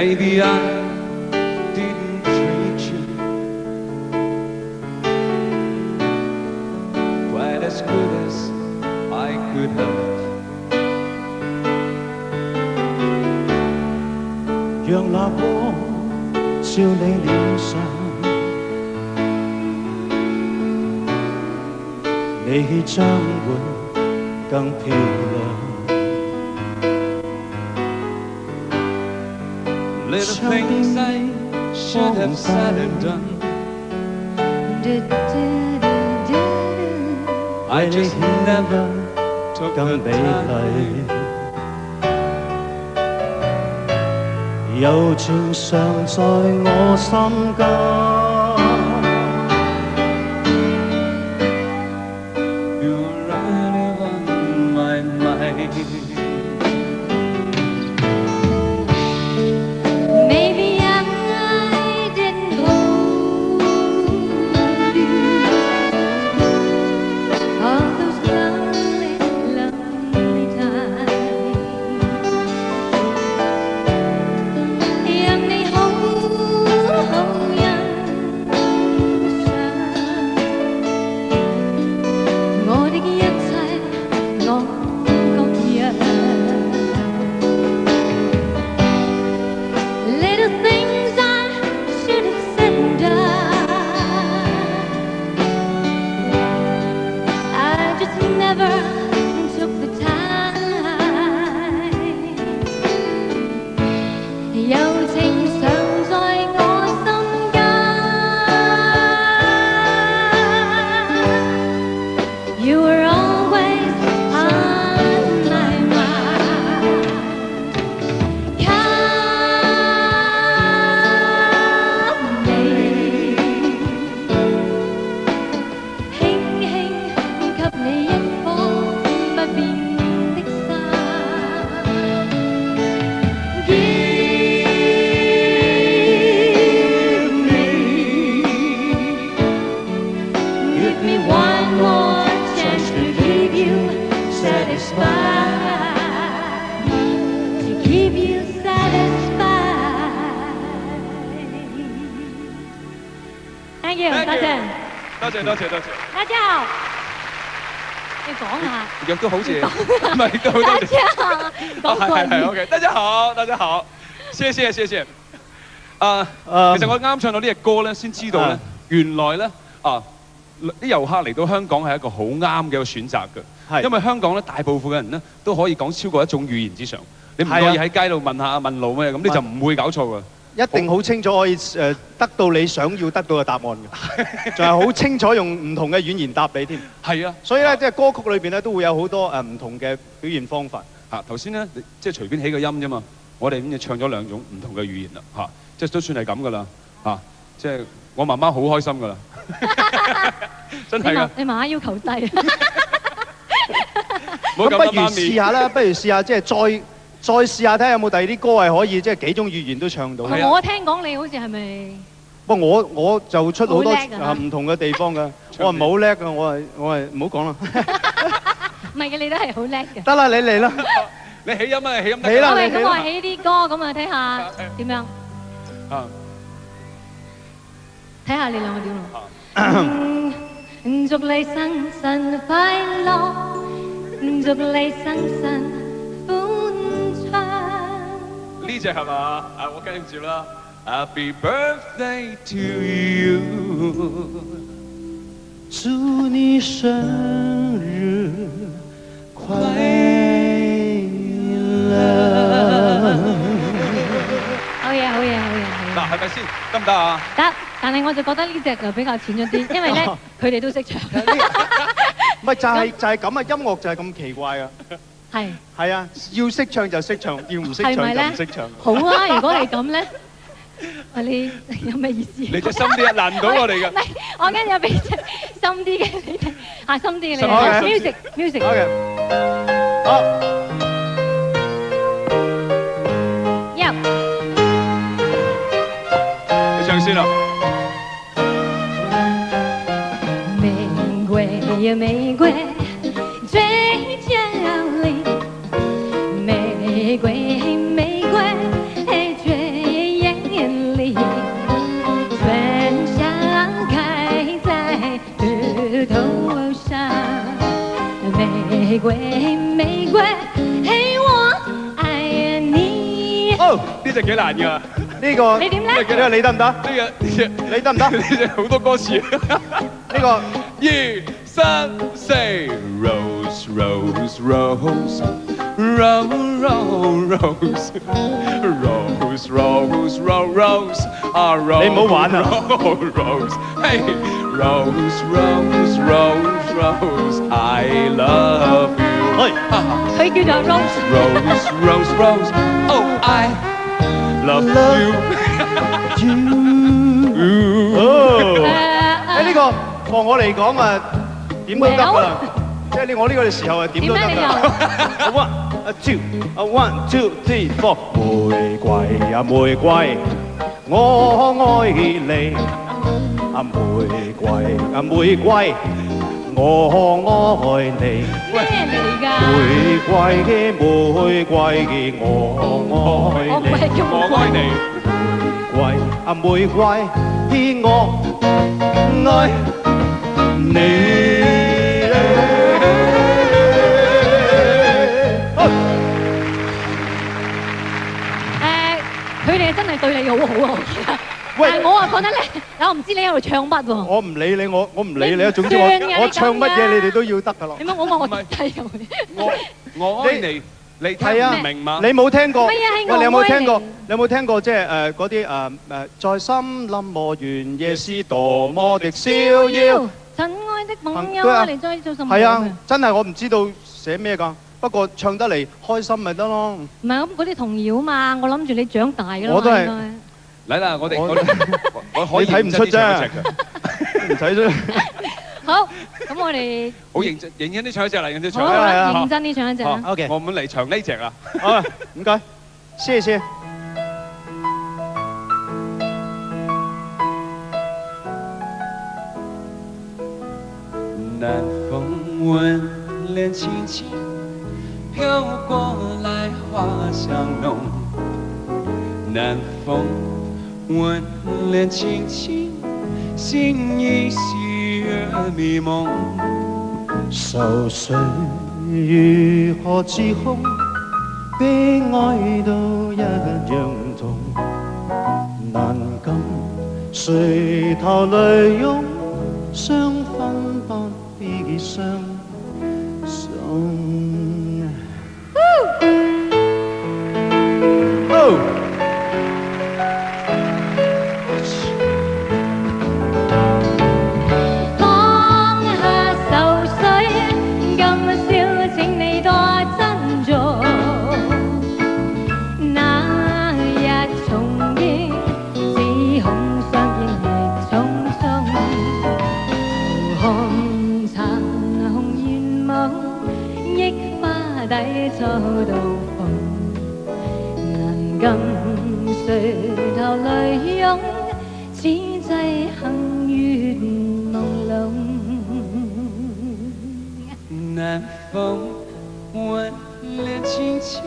Maybe I didn't treat you quite as good as I could have. 讓那光照你臉上，你將會更漂亮。Little things I should have said and done, I just never took the time. 柔情常在我心間。You're right on my mind. Maybe I didn't hold you all those lonely, lonely times. 讓你好好欣賞我的一切，我各樣。Little things I should have said and done, I just never took the time. 柔情常在我心間。You were always on my mind. Come你，輕輕給你一顆不變的心。Give me one more chance to keep you satisfied, to keep you satisfied. Thank you， 多謝，多謝多謝多謝。大家好，你講下，亦都好似唔係都好多謝。大家好，講過係 OK， 大家好，大家好，謝謝謝謝。其實我啱唱到呢隻歌咧，先知道咧，原來咧啲遊客嚟到香港係一個好啱嘅一個選擇嘅，因為香港咧大部分嘅人咧都可以講超過一種語言之上，你唔可以喺街度問下問路咩，咁你就唔會搞錯㗎。一定好清楚可以得到你想要得到嘅答案嘅，仲係好清楚用唔同嘅語言答你添。係啊，所以咧即係歌曲裏邊咧都會有好多唔同嘅表現方法。頭先咧即係隨便起個音啫嘛，我哋咁就唱咗兩種唔同嘅語言啦，即係都算係咁㗎啦，即係我媽媽好開心㗎啦，真係㗎。你媽媽要求低。咁不如試下啦，不如試下即係再試下睇下有冇第二啲歌係可以即係幾種語言都唱到。我聽講你好似係咪？不過我就出好多好叻啊唔同嘅地方㗎，我係唔係好叻㗎，我係唔好講啦。唔係嘅，你都係好叻嘅。得啦，你嚟啦，你起音啊，起音得。起啦，喂，你起啦。咁我起啲歌，咁啊睇下點樣？睇下你兩個點咯。祝你生辰快樂，祝你生辰歡暢。呢隻係嘛？我跟住啦。Happy birthday to you， 祝你生日快樂。好嘢，好嘢，好嘢，好嘢。嗱，係咪先？得唔得啊？得，但係我就覺得呢隻就比較淺咗啲，因為咧佢哋都識唱。唔係就係咁啊！音樂就係咁奇怪啊！係啊，要識唱就識唱，要唔識唱就唔識唱。好啊，如果係咁咧，你有咩意思？你隻深啲啊，難唔到我哋㗎。唔係，我跟住俾隻深啲嘅你哋，深啲嘅你哋。music。好。入。你唱先啦。玫瑰呀玫瑰，最娇麗。玫瑰玫瑰，最玫瑰，玫瑰，嘿，我愛你。哦，呢隻幾難㗎。呢個你點咧？呢個你得唔得？呢隻你得唔得？呢隻好多歌詞。呢個2、3、4 Rose Rose Rose Rose Rose Rose Rose Rose 啊 Rose 你唔好玩啊 Rose Hey Rose Rose Rose Rose I love you 佢叫做 Rose Rose Rose Rose Oh I love you 呢個放我嚟講啊，點都得㗎啦。即係我呢個時候啊，點都得㗎。One two three four， 玫瑰啊玫瑰，我愛你。啊玫瑰啊玫瑰，我愛你。咩嚟㗎？玫瑰嘅玫瑰嘅我愛你。我唔係叫我愛你。玫瑰啊玫瑰，我愛你。佢哋真係對你好好啊！喂，但係我啊覺得咧，我唔知你喺度唱乜喎。我唔理你，我唔理你啊。總之我唱乜嘢，你哋都要得㗎咯。點解我低入去？我愛你，你聽唔明嗎？你冇聽過？咩啊？係喂，你有冇聽過？你有冇聽過即係嗰啲在森林磨完夜是多麼的逍遙？親愛的朋友，我哋再做什麼？係啊，真係我唔知道寫咩㗎。不過唱得嚟開心咪得咯。唔係咁嗰啲童謠嘛，我諗住你長大㗎啦。我都係。嚟啦，我可以睇唔出啫，唔使啫。好，咁我哋好認真啲唱一隻嚟，認真唱。好啊，認真啲唱一隻啊。 OK， 我們嚟唱呢隻啊。好，唔該，謝謝。南風吻臉輕輕飄過來，花香濃。南風吻臉輕輕，心已喜悅迷夢。愁緒如何自控，悲哀都一樣痛。難禁垂頭淚湧，雙分不必相送。抽到風，能禁垂頭淚湧，此際幸月朦朧。南風吻臉輕輕，